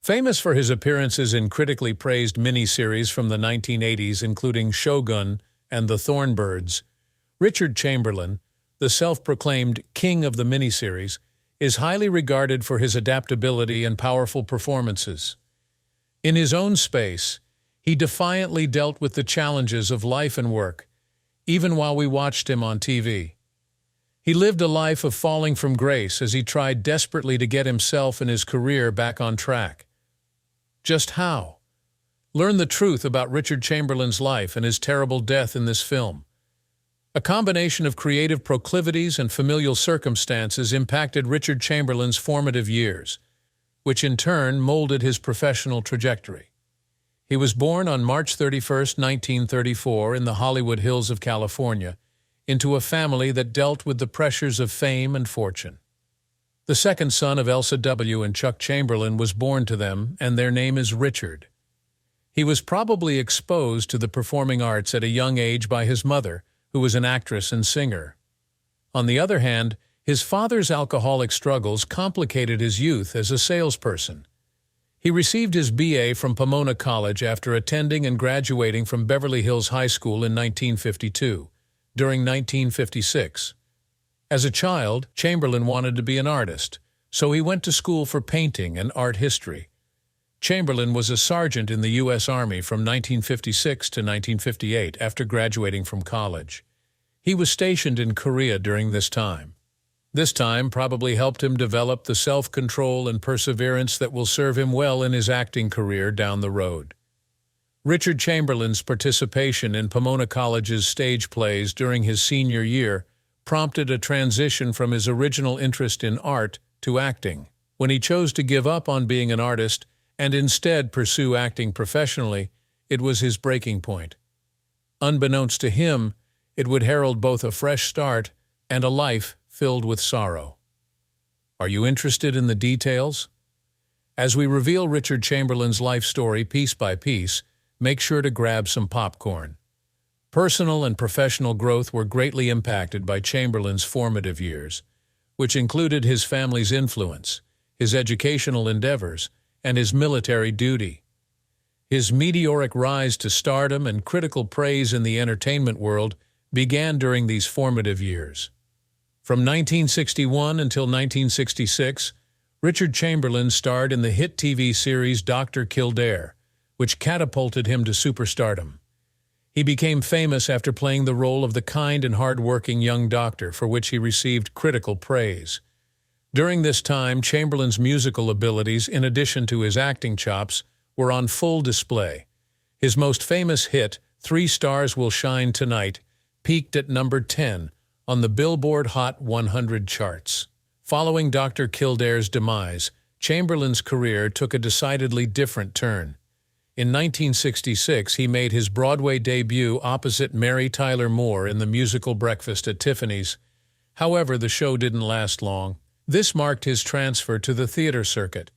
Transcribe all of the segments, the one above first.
Famous for his appearances in critically praised miniseries from the 1980s including Shogun and The Thornbirds, Richard Chamberlain, the self-proclaimed king of the miniseries, is highly regarded for his adaptability and powerful performances. In his own space, he defiantly dealt with the challenges of life and work, even while we watched him on TV. He lived a life of falling from grace as he tried desperately to get himself and his career back on track. Just how? Learn the truth about Richard Chamberlain's life and his terrible death in this film. A combination of creative proclivities and familial circumstances impacted Richard Chamberlain's formative years, which in turn molded his professional trajectory. He was born on March 31, 1934, in the Hollywood Hills of California, into a family that dealt with the pressures of fame and fortune. The second son of Elsa W. and Chuck Chamberlain was born to them, and their name is Richard. He was probably exposed to the performing arts at a young age by his mother, who was an actress and singer. On the other hand, his father's alcoholic struggles complicated his youth as a salesperson. He received his B.A. from Pomona College after attending and graduating from Beverly Hills High School in 1952, during 1956. As a child, Chamberlain wanted to be an artist, so he went to school for painting and art history. Chamberlain was a sergeant in the U.S. Army from 1956 to 1958 after graduating from college. He was stationed in Korea during this time. This time probably helped him develop the self-control and perseverance that will serve him well in his acting career down the road. Richard Chamberlain's participation in Pomona College's stage plays during his senior year prompted a transition from his original interest in art to acting. When he chose to give up on being an artist and instead pursue acting professionally, it was his breaking point. Unbeknownst to him, it would herald both a fresh start and a life filled with sorrow. Are you interested in the details? As we reveal Richard Chamberlain's life story piece by piece, make sure to grab some popcorn. Personal and professional growth were greatly impacted by Chamberlain's formative years, which included his family's influence, his educational endeavors, and his military duty. His meteoric rise to stardom and critical praise in the entertainment world began during these formative years. From 1961 until 1966, Richard Chamberlain starred in the hit TV series Dr. Kildare, which catapulted him to superstardom. He became famous after playing the role of the kind and hard-working young doctor, for which he received critical praise. During this time, Chamberlain's musical abilities, in addition to his acting chops, were on full display. His most famous hit, 3 Stars Will Shine Tonight, peaked at number 10 on the Billboard Hot 100 charts. Following Dr. Kildare's demise, Chamberlain's career took a decidedly different turn. In 1966, he made his Broadway debut opposite Mary Tyler Moore in the musical Breakfast at Tiffany's. However, the show didn't last long. This marked his transfer to the theater circuit.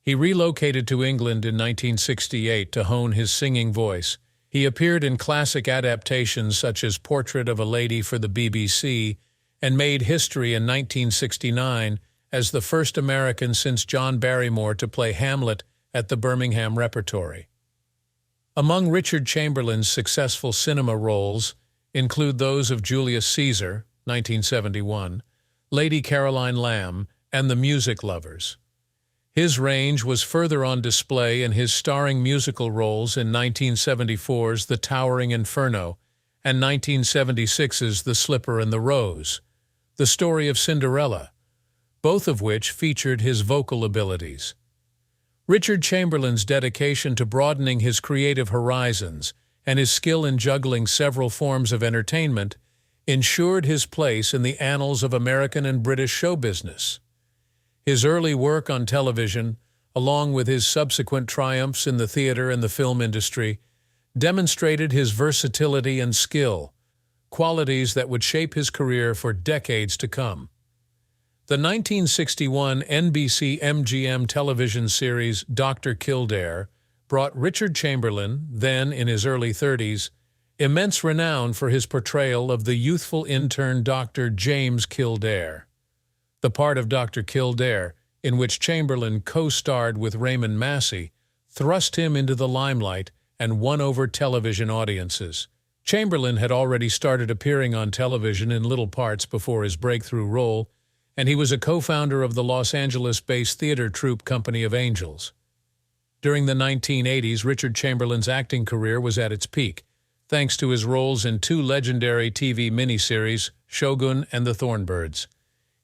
He relocated to England in 1968 to hone his singing voice. He appeared in classic adaptations such as Portrait of a Lady for the BBC and made history in 1969 as the first American since John Barrymore to play Hamlet at the Birmingham Repertory. Among Richard Chamberlain's successful cinema roles include those of Julius Caesar, 1971, Lady Caroline Lamb, and The Music Lovers. His range was further on display in his starring musical roles in 1974's The Towering Inferno and 1976's The Slipper and the Rose, The Story of Cinderella, both of which featured his vocal abilities. Richard Chamberlain's dedication to broadening his creative horizons and his skill in juggling several forms of entertainment ensured his place in the annals of American and British show business. His early work on television, along with his subsequent triumphs in the theater and the film industry, demonstrated his versatility and skill, qualities that would shape his career for decades to come. The 1961 NBC MGM television series Dr. Kildare brought Richard Chamberlain, then in his early 30s, immense renown for his portrayal of the youthful intern Dr. James Kildare. The part of Dr. Kildare in which Chamberlain co-starred with Raymond Massey, thrust him into the limelight and won over television audiences. Chamberlain had already started appearing on television in little parts before his breakthrough role, and he was a co-founder of the Los Angeles-based theater troupe Company of Angels. During the 1980s, Richard Chamberlain's acting career was at its peak, thanks to his roles in two legendary TV miniseries, Shogun and the Thornbirds.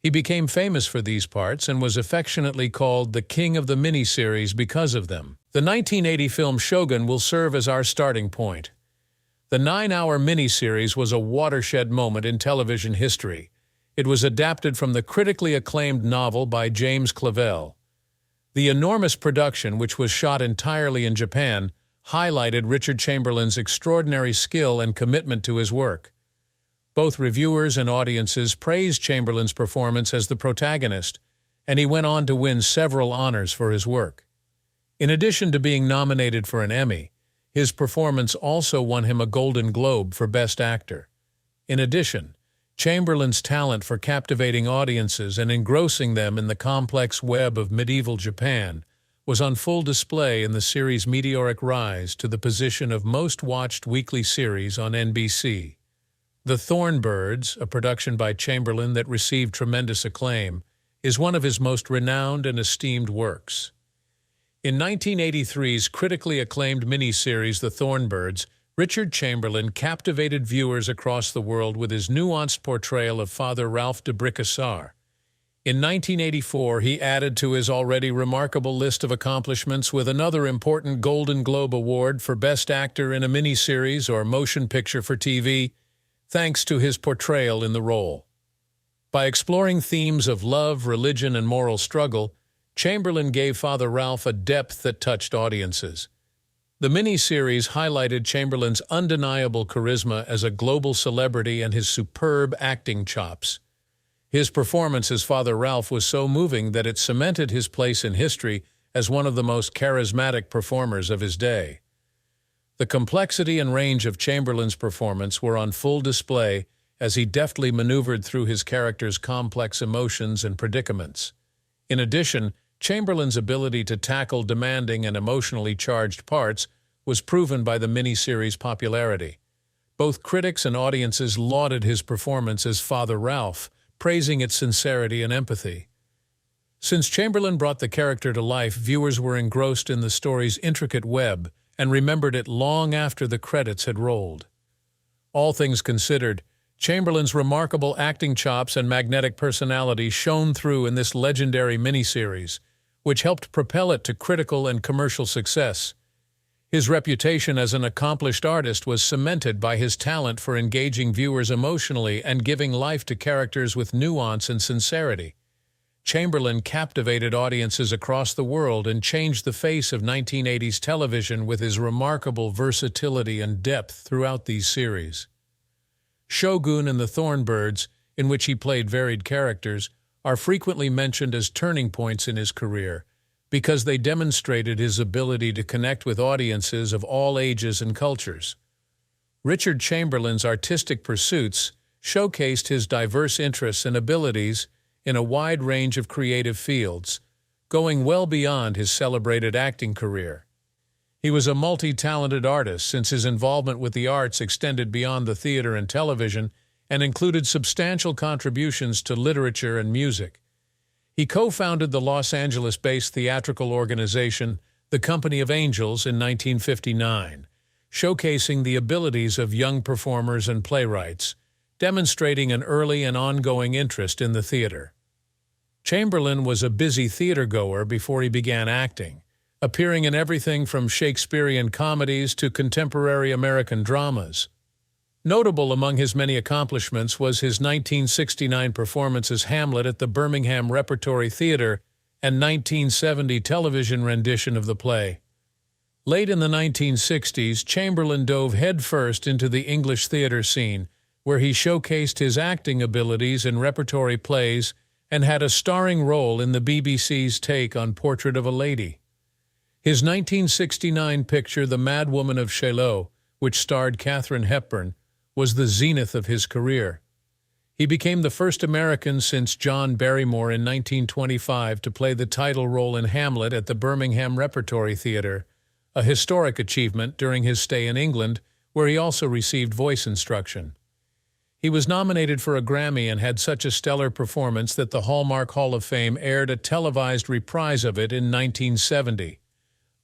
He became famous for these parts and was affectionately called the King of the Miniseries because of them. The 1980 film Shogun will serve as our starting point. The 9-hour miniseries was a watershed moment in television history. It was adapted from the critically acclaimed novel by James Clavell. The enormous production, which was shot entirely in Japan, highlighted Richard Chamberlain's extraordinary skill and commitment to his work. Both reviewers and audiences praised Chamberlain's performance as the protagonist, and he went on to win several honors for his work. In addition to being nominated for an Emmy, his performance also won him a Golden Globe for Best Actor. In addition, Chamberlain's talent for captivating audiences and engrossing them in the complex web of medieval Japan was on full display in the series' meteoric rise to the position of most-watched weekly series on NBC. The Thornbirds, a production by Chamberlain that received tremendous acclaim, is one of his most renowned and esteemed works. In 1983's critically acclaimed miniseries The Thornbirds, Richard Chamberlain captivated viewers across the world with his nuanced portrayal of Father Ralph de Bricassart. In 1984, he added to his already remarkable list of accomplishments with another important Golden Globe Award for Best Actor in a Miniseries or Motion Picture for TV, thanks to his portrayal in the role. By exploring themes of love, religion, and moral struggle, Chamberlain gave Father Ralph a depth that touched audiences. The miniseries highlighted Chamberlain's undeniable charisma as a global celebrity and his superb acting chops. His performance as Father Ralph was so moving that it cemented his place in history as one of the most charismatic performers of his day. The complexity and range of Chamberlain's performance were on full display as he deftly maneuvered through his character's complex emotions and predicaments. In addition, Chamberlain's ability to tackle demanding and emotionally charged parts was proven by the miniseries' popularity. Both critics and audiences lauded his performance as Father Ralph, praising its sincerity and empathy. Since Chamberlain brought the character to life, viewers were engrossed in the story's intricate web and remembered it long after the credits had rolled. All things considered, Chamberlain's remarkable acting chops and magnetic personality shone through in this legendary miniseries, which helped propel it to critical and commercial success. His reputation as an accomplished artist was cemented by his talent for engaging viewers emotionally and giving life to characters with nuance and sincerity. Chamberlain captivated audiences across the world and changed the face of 1980s television with his remarkable versatility and depth throughout these series. Shogun and the Thornbirds, in which he played varied characters, are frequently mentioned as turning points in his career because they demonstrated his ability to connect with audiences of all ages and cultures. Richard Chamberlain's artistic pursuits showcased his diverse interests and abilities in a wide range of creative fields, going well beyond his celebrated acting career. He was a multi-talented artist since his involvement with the arts extended beyond the theater and television and included substantial contributions to literature and music. He co-founded the Los Angeles-based theatrical organization, the Company of Angels, in 1959, showcasing the abilities of young performers and playwrights, demonstrating an early and ongoing interest in the theater. Chamberlain was a busy theatergoer before he began acting, appearing in everything from Shakespearean comedies to contemporary American dramas. Notable among his many accomplishments was his 1969 performance as Hamlet at the Birmingham Repertory Theatre and 1970 television rendition of the play. Late in the 1960s, Chamberlain dove headfirst into the English theatre scene, where he showcased his acting abilities in repertory plays and had a starring role in the BBC's take on Portrait of a Lady. His 1969 picture, The Mad Woman of Shalott, which starred Katharine Hepburn, was the zenith of his career. He became the first American since John Barrymore in 1925 to play the title role in Hamlet at the Birmingham Repertory Theatre, a historic achievement during his stay in England, where he also received voice instruction. He was nominated for a Grammy and had such a stellar performance that the Hallmark Hall of Fame aired a televised reprise of it in 1970.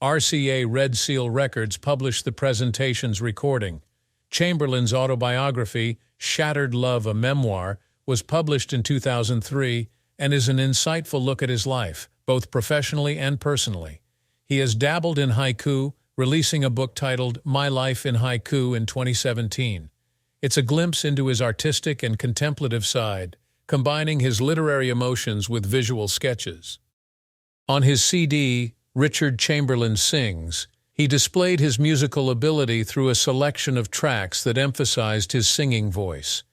RCA Red Seal Records published the presentation's recording. Chamberlain's autobiography, Shattered Love, a Memoir, was published in 2003 and is an insightful look at his life, both professionally and personally. He has dabbled in haiku, releasing a book titled My Life in Haiku in 2017. It's a glimpse into his artistic and contemplative side, combining his literary emotions with visual sketches. On his CD, Richard Chamberlain Sings, he displayed his musical ability through a selection of tracks that emphasized his singing voice.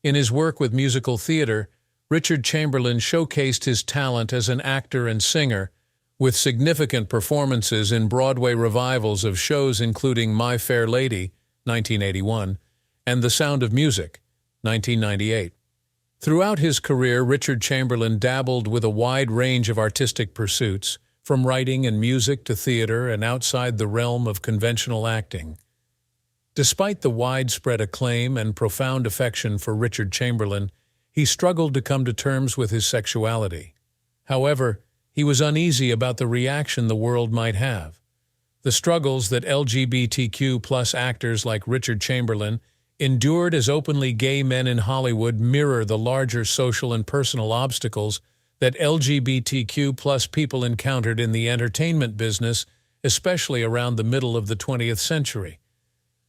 In his work with musical theater, Richard Chamberlain showcased his talent as an actor and singer, with significant performances in Broadway revivals of shows including My Fair Lady, 1981, and The Sound of Music, 1998. Throughout his career, Richard Chamberlain dabbled with a wide range of artistic pursuits, from writing and music to theater and outside the realm of conventional acting. Despite the widespread acclaim and profound affection for Richard Chamberlain, he struggled to come to terms with his sexuality. However, he was uneasy about the reaction the world might have. The struggles that LGBTQ+ actors like Richard Chamberlain endured as openly gay men in Hollywood mirror the larger social and personal obstacles that LGBTQ+ people encountered in the entertainment business, especially around the middle of the 20th century.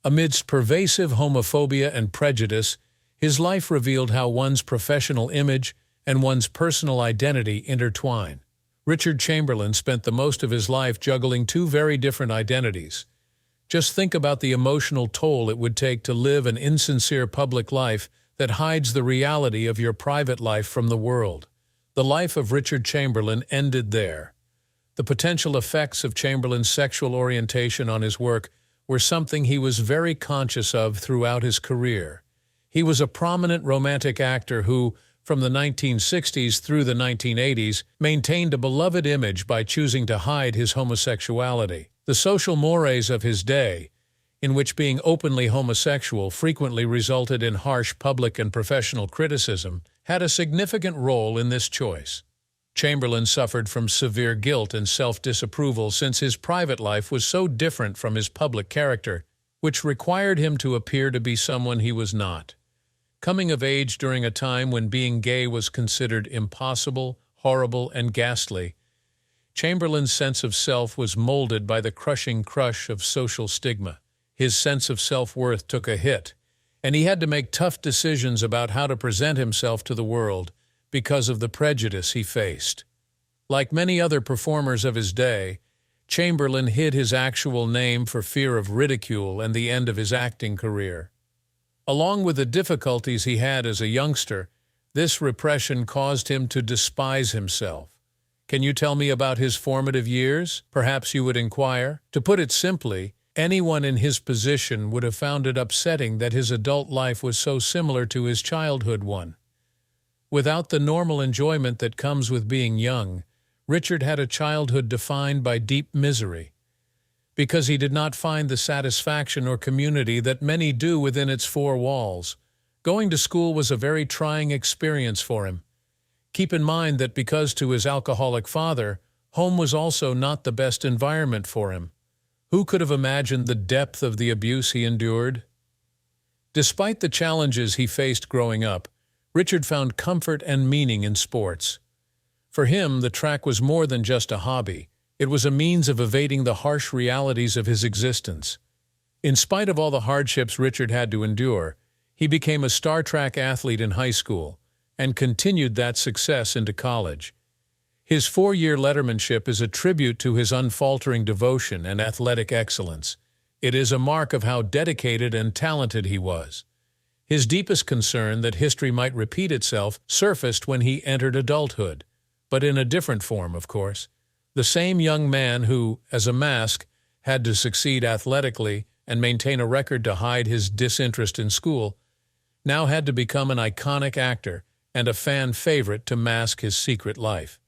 Amidst pervasive homophobia and prejudice, his life revealed how one's professional image and one's personal identity intertwine. Richard Chamberlain spent the most of his life juggling two very different identities. Just think about the emotional toll it would take to live an insincere public life that hides the reality of your private life from the world. The life of Richard Chamberlain ended there. The potential effects of Chamberlain's sexual orientation on his work were something he was very conscious of throughout his career. He was a prominent romantic actor who, from the 1960s through the 1980s, maintained a beloved image by choosing to hide his homosexuality. The social mores of his day, in which being openly homosexual frequently resulted in harsh public and professional criticism, had a significant role in this choice. Chamberlain suffered from severe guilt and self-disapproval since his private life was so different from his public character, which required him to appear to be someone he was not. Coming of age during a time when being gay was considered impossible, horrible, and ghastly, Chamberlain's sense of self was molded by the crushing crush of social stigma. His sense of self-worth took a hit, and he had to make tough decisions about how to present himself to the world because of the prejudice he faced. Like many other performers of his day, Chamberlain hid his actual name for fear of ridicule and the end of his acting career. Along with the difficulties he had as a youngster, this repression caused him to despise himself. Can you tell me about his formative years? Perhaps you would inquire. To put it simply, anyone in his position would have found it upsetting that his adult life was so similar to his childhood one. Without the normal enjoyment that comes with being young, Richard had a childhood defined by deep misery. Because he did not find the satisfaction or community that many do within its four walls, going to school was a very trying experience for him. Keep in mind that because to his alcoholic father, home was also not the best environment for him. Who could have imagined the depth of the abuse he endured? Despite the challenges he faced growing up, Richard found comfort and meaning in sports. For him, the track was more than just a hobby. It was a means of evading the harsh realities of his existence. In spite of all the hardships Richard had to endure, he became a star track athlete in high school and continued that success into college. His 4-year lettermanship is a tribute to his unfaltering devotion and athletic excellence. It is a mark of how dedicated and talented he was. His deepest concern that history might repeat itself surfaced when he entered adulthood, but in a different form, of course. The same young man who, as a mask, had to succeed athletically and maintain a record to hide his disinterest in school, now had to become an iconic actor and a fan favorite to mask his secret life.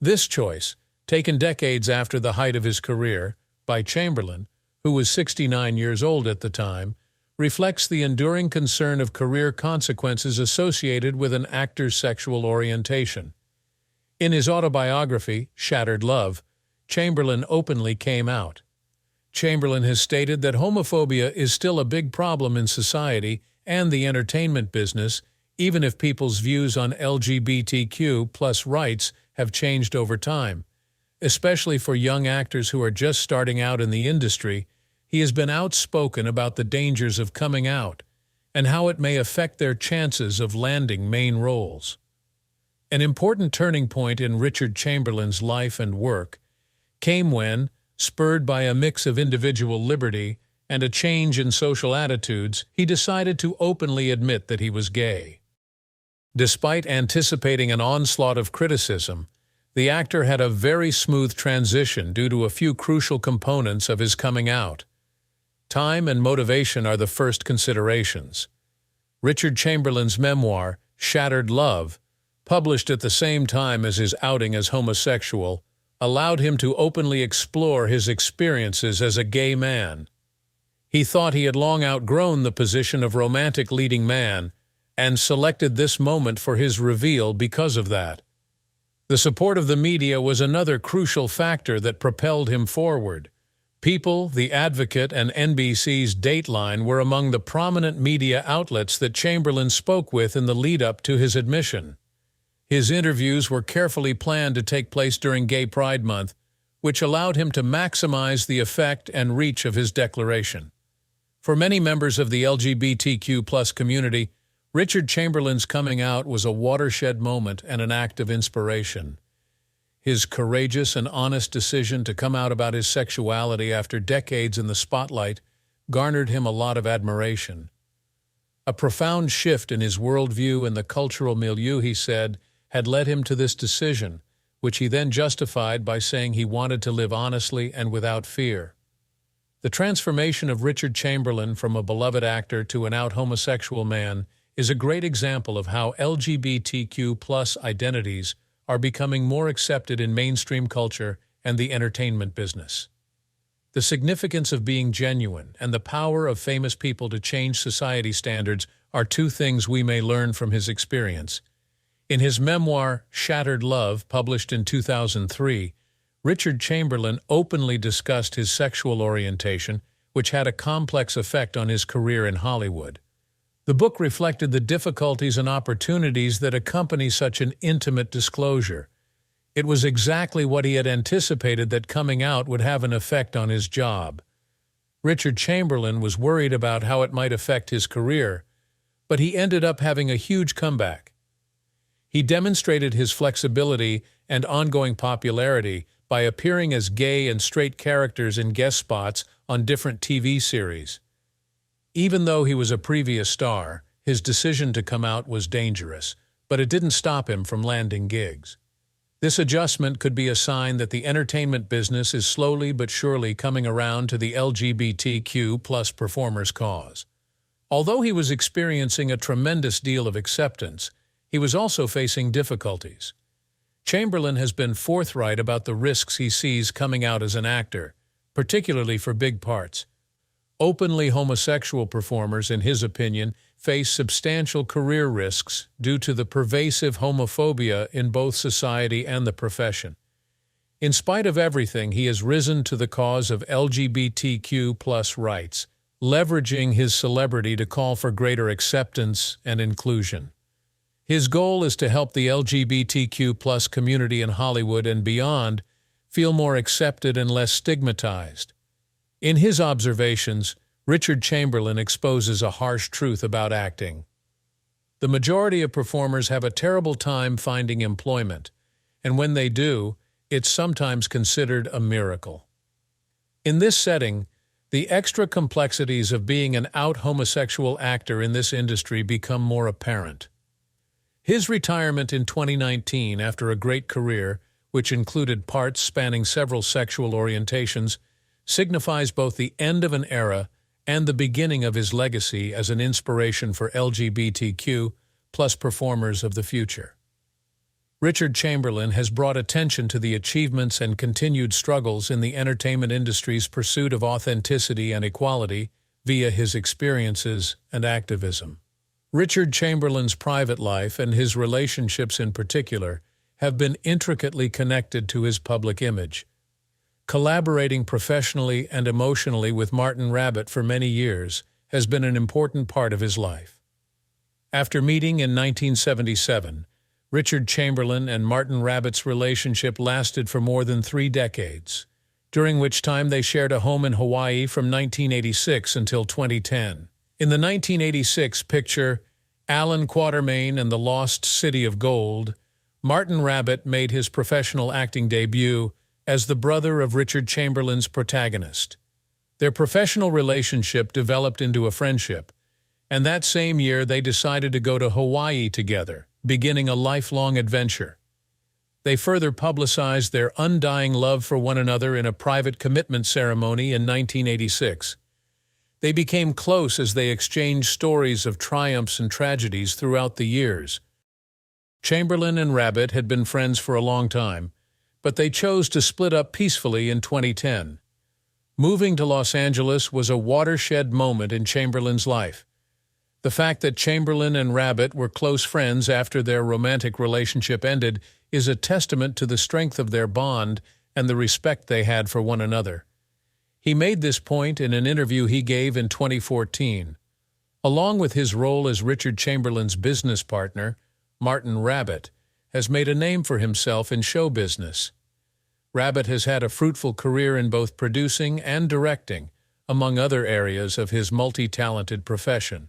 This choice, taken decades after the height of his career, by Chamberlain, who was 69 years old at the time, reflects the enduring concern of career consequences associated with an actor's sexual orientation. In his autobiography, Shattered Love, Chamberlain openly came out. Chamberlain has stated that homophobia is still a big problem in society and the entertainment business, even if people's views on LGBTQ+ rights have changed over time. Especially for young actors who are just starting out in the industry, he has been outspoken about the dangers of coming out and how it may affect their chances of landing main roles. An important turning point in Richard Chamberlain's life and work came when, spurred by a mix of individual liberty and a change in social attitudes, he decided to openly admit that he was gay. Despite anticipating an onslaught of criticism, the actor had a very smooth transition due to a few crucial components of his coming out. Time and motivation are the first considerations. Richard Chamberlain's memoir, Shattered Love, published at the same time as his outing as homosexual, allowed him to openly explore his experiences as a gay man. He thought he had long outgrown the position of romantic leading man and selected this moment for his reveal because of that. The support of the media was another crucial factor that propelled him forward. People, The Advocate, and NBC's Dateline were among the prominent media outlets that Chamberlain spoke with in the lead-up to his admission. His interviews were carefully planned to take place during Gay Pride Month, which allowed him to maximize the effect and reach of his declaration. For many members of the LGBTQ+ community, Richard Chamberlain's coming out was a watershed moment and an act of inspiration. His courageous and honest decision to come out about his sexuality after decades in the spotlight garnered him a lot of admiration. A profound shift in his worldview and the cultural milieu, he said, had led him to this decision, which he then justified by saying he wanted to live honestly and without fear. The transformation of Richard Chamberlain from a beloved actor to an out homosexual man is a great example of how LGBTQ+ identities are becoming more accepted in mainstream culture and the entertainment business. The significance of being genuine and the power of famous people to change society standards are two things we may learn from his experience. In his memoir, Shattered Love, published in 2003, Richard Chamberlain openly discussed his sexual orientation, which had a complex effect on his career in Hollywood. The book reflected the difficulties and opportunities that accompany such an intimate disclosure. It was exactly what he had anticipated that coming out would have an effect on his job. Richard Chamberlain was worried about how it might affect his career, but he ended up having a huge comeback. He demonstrated his flexibility and ongoing popularity by appearing as gay and straight characters in guest spots on different TV series. Even though he was a previous star, his decision to come out was dangerous, but it didn't stop him from landing gigs. This adjustment could be a sign that the entertainment business is slowly but surely coming around to the LGBTQ+ performers' cause. Although he was experiencing a tremendous deal of acceptance, he was also facing difficulties. Chamberlain has been forthright about the risks he sees coming out as an actor, particularly for big parts. Openly homosexual performers, in his opinion, face substantial career risks due to the pervasive homophobia in both society and the profession. In spite of everything, he has risen to the cause of LGBTQ+ rights, leveraging his celebrity to call for greater acceptance and inclusion. His goal is to help the LGBTQ+ community in Hollywood and beyond feel more accepted and less stigmatized. In his observations, Richard Chamberlain exposes a harsh truth about acting. The majority of performers have a terrible time finding employment, and when they do, it's sometimes considered a miracle. In this setting, the extra complexities of being an out homosexual actor in this industry become more apparent. His retirement in 2019 after a great career, which included parts spanning several sexual orientations, signifies both the end of an era and the beginning of his legacy as an inspiration for LGBTQ+ performers of the future. Richard Chamberlain has brought attention to the achievements and continued struggles in the entertainment industry's pursuit of authenticity and equality via his experiences and activism. Richard Chamberlain's private life and his relationships in particular have been intricately connected to his public image. Collaborating professionally and emotionally with Martin Rabbit for many years has been an important part of his life. After meeting in 1977, Richard Chamberlain and Martin Rabbit's relationship lasted for more than 3 decades, during which time they shared a home in Hawaii from 1986 until 2010. In the 1986 picture, Alan Quatermain and the Lost City of Gold, Martin Rabbit made his professional acting debut as the brother of Richard Chamberlain's protagonist. Their professional relationship developed into a friendship, and that same year they decided to go to Hawaii together, beginning a lifelong adventure. They further publicized their undying love for one another in a private commitment ceremony in 1986. They became close as they exchanged stories of triumphs and tragedies throughout the years. Chamberlain and Rabbit had been friends for a long time, but they chose to split up peacefully in 2010. Moving to Los Angeles was a watershed moment in Chamberlain's life. The fact that Chamberlain and Rabbit were close friends after their romantic relationship ended is a testament to the strength of their bond and the respect they had for one another. He made this point in an interview he gave in 2014. Along with his role as Richard Chamberlain's business partner, Martin Rabbit has made a name for himself in show business. Rabbit has had a fruitful career in both producing and directing, among other areas of his multi-talented profession.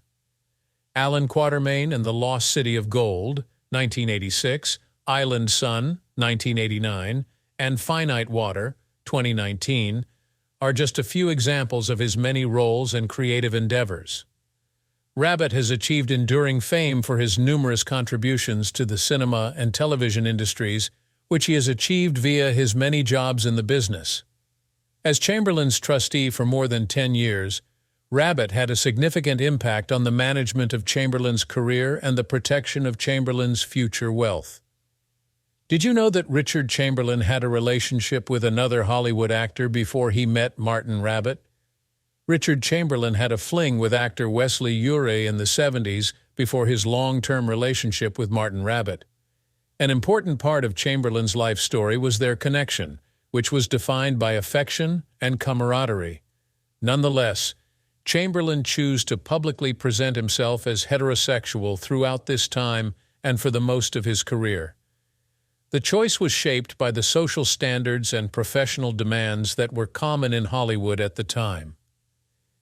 Alan Quatermain and the Lost City of Gold, 1986, Island Sun, 1989, and Finite Water, 2019, are just a few examples of his many roles and creative endeavors. Rabbit has achieved enduring fame for his numerous contributions to the cinema and television industries, which he has achieved via his many jobs in the business. As Chamberlain's trustee for more than 10 years, Rabbit had a significant impact on the management of Chamberlain's career and the protection of Chamberlain's future wealth. Did you know that Richard Chamberlain had a relationship with another Hollywood actor before he met Martin Rabbit? Richard Chamberlain had a fling with actor Wesley Urey in the 70s before his long-term relationship with Martin Rabbit. An important part of Chamberlain's life story was their connection, which was defined by affection and camaraderie. Nonetheless, Chamberlain chose to publicly present himself as heterosexual throughout this time and for the most of his career. The choice was shaped by the social standards and professional demands that were common in Hollywood at the time.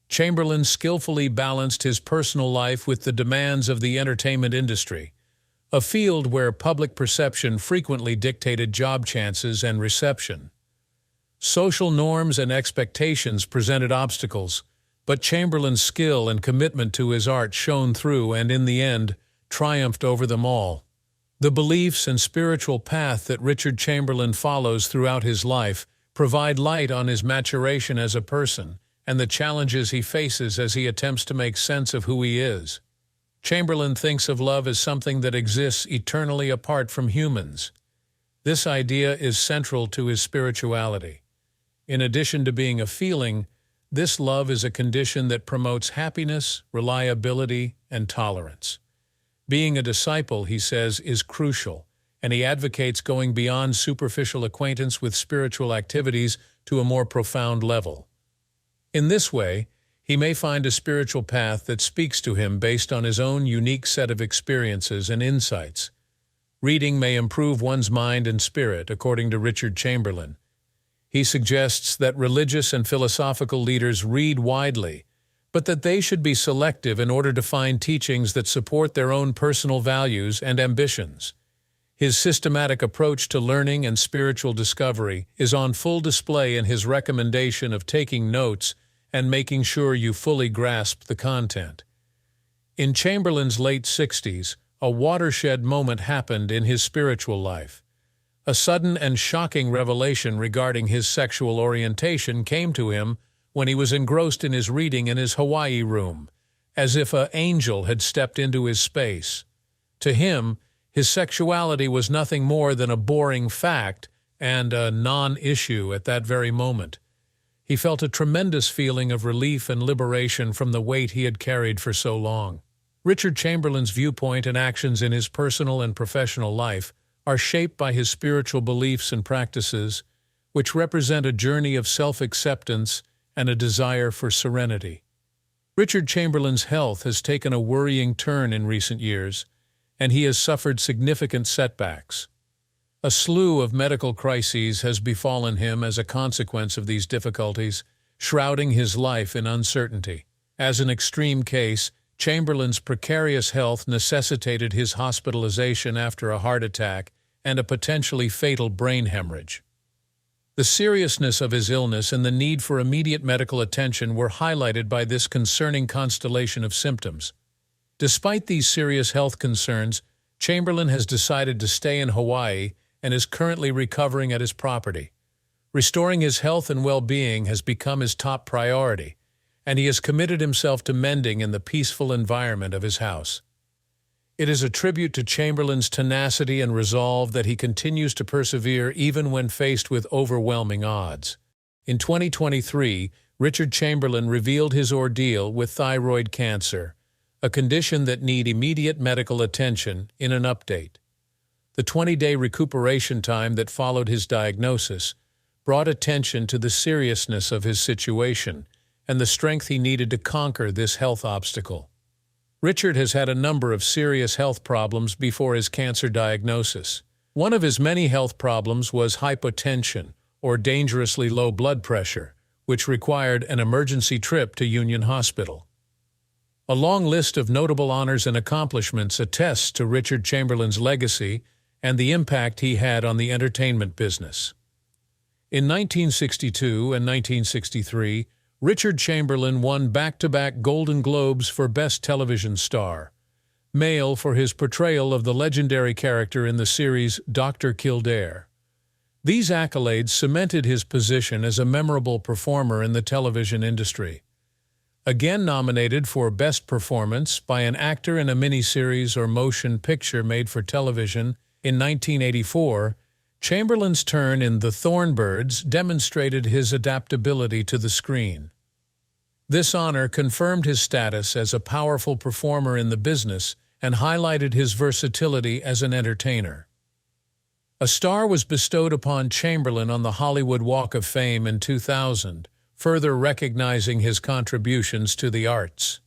Chamberlain skillfully balanced his personal life with the demands of the entertainment industry, a field where public perception frequently dictated job chances and reception. Social norms and expectations presented obstacles, but Chamberlain's skill and commitment to his art shone through and, in the end, triumphed over them all. The beliefs and spiritual path that Richard Chamberlain follows throughout his life provide light on his maturation as a person and the challenges he faces as he attempts to make sense of who he is. Chamberlain thinks of love as something that exists eternally apart from humans. This idea is central to his spirituality. In addition to being a feeling, this love is a condition that promotes happiness, reliability, and tolerance. Being a disciple, he says, is crucial, and he advocates going beyond superficial acquaintance with spiritual activities to a more profound level. In this way, he may find a spiritual path that speaks to him based on his own unique set of experiences and insights. Reading may improve one's mind and spirit, according to Richard Chamberlain. He suggests that religious and philosophical leaders read widely, but that they should be selective in order to find teachings that support their own personal values and ambitions. His systematic approach to learning and spiritual discovery is on full display in his recommendation of taking notes and making sure you fully grasp the content. In Chamberlain's late 60s, a watershed moment happened in his spiritual life. A sudden and shocking revelation regarding his sexual orientation came to him when he was engrossed in his reading in his Hawaii room, as if an angel had stepped into his space. To him, his sexuality was nothing more than a boring fact and a non-issue at that very moment. He felt a tremendous feeling of relief and liberation from the weight he had carried for so long. Richard Chamberlain's viewpoint and actions in his personal and professional life are shaped by his spiritual beliefs and practices, which represent a journey of self-acceptance and a desire for serenity. Richard Chamberlain's health has taken a worrying turn in recent years, and he has suffered significant setbacks. A slew of medical crises has befallen him as a consequence of these difficulties, shrouding his life in uncertainty. As an extreme case, Chamberlain's precarious health necessitated his hospitalization after a heart attack and a potentially fatal brain hemorrhage. The seriousness of his illness and the need for immediate medical attention were highlighted by this concerning constellation of symptoms. Despite these serious health concerns, Chamberlain has decided to stay in Hawaii and is currently recovering at his property. Restoring his health and well-being has become his top priority, and he has committed himself to mending in the peaceful environment of his house. It is a tribute to Chamberlain's tenacity and resolve that he continues to persevere even when faced with overwhelming odds. In 2023, Richard Chamberlain revealed his ordeal with thyroid cancer, a condition that needs immediate medical attention, in an update. The 20-day recuperation time that followed his diagnosis brought attention to the seriousness of his situation and the strength he needed to conquer this health obstacle. Richard has had a number of serious health problems before his cancer diagnosis. One of his many health problems was hypotension, or dangerously low blood pressure, which required an emergency trip to Union Hospital. A long list of notable honors and accomplishments attests to Richard Chamberlain's legacy and the impact he had on the entertainment business. In 1962 and 1963, Richard Chamberlain won back-to-back Golden Globes for Best Television Star, male for his portrayal of the legendary character in the series Dr. Kildare. These accolades cemented his position as a memorable performer in the television industry. Again nominated for Best Performance by an actor in a miniseries or motion picture made for television in 1984, Chamberlain's turn in The Thornbirds demonstrated his adaptability to the screen. This honor confirmed his status as a powerful performer in the business and highlighted his versatility as an entertainer. A star was bestowed upon Chamberlain on the Hollywood Walk of Fame in 2000, further recognizing his contributions to the arts.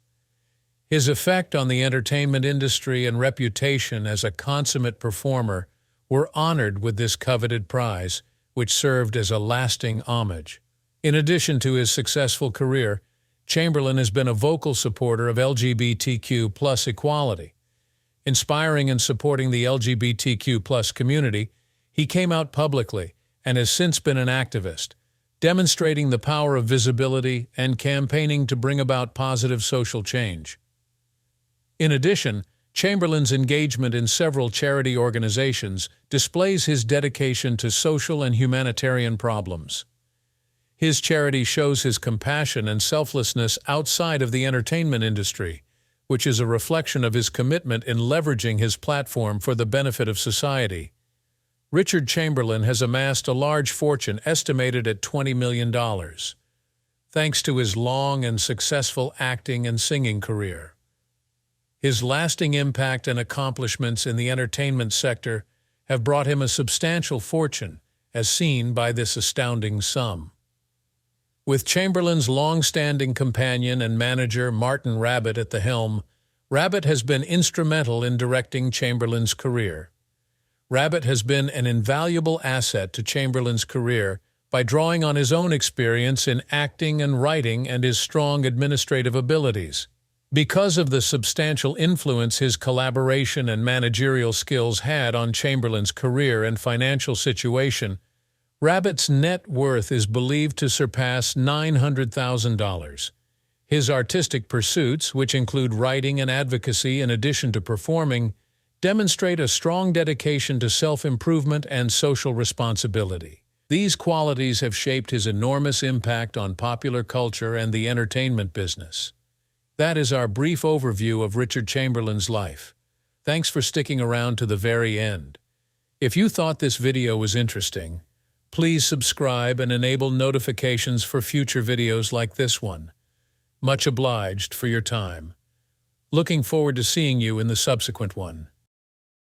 His effect on the entertainment industry and reputation as a consummate performer were honored with this coveted prize, which served as a lasting homage. In addition to his successful career, Chamberlain has been a vocal supporter of LGBTQ+ equality. Inspiring and supporting the LGBTQ+ community, he came out publicly and has since been an activist, demonstrating the power of visibility and campaigning to bring about positive social change. In addition, Chamberlain's engagement in several charity organizations displays his dedication to social and humanitarian problems. His charity shows his compassion and selflessness outside of the entertainment industry, which is a reflection of his commitment in leveraging his platform for the benefit of society. Richard Chamberlain has amassed a large fortune estimated at $20 million, thanks to his long and successful acting and singing career. His lasting impact and accomplishments in the entertainment sector have brought him a substantial fortune, as seen by this astounding sum. With Chamberlain's long-standing companion and manager Martin Rabbit at the helm, Rabbit has been instrumental in directing Chamberlain's career. Rabbit has been an invaluable asset to Chamberlain's career by drawing on his own experience in acting and writing and his strong administrative abilities. Because of the substantial influence his collaboration and managerial skills had on Chamberlain's career and financial situation, Rabbit's net worth is believed to surpass $900,000. His artistic pursuits, which include writing and advocacy in addition to performing, demonstrate a strong dedication to self-improvement and social responsibility. These qualities have shaped his enormous impact on popular culture and the entertainment business. That is our brief overview of Richard Chamberlain's life. Thanks for sticking around to the very end. If you thought this video was interesting, please subscribe and enable notifications for future videos like this one. Much obliged for your time. Looking forward to seeing you in the subsequent one.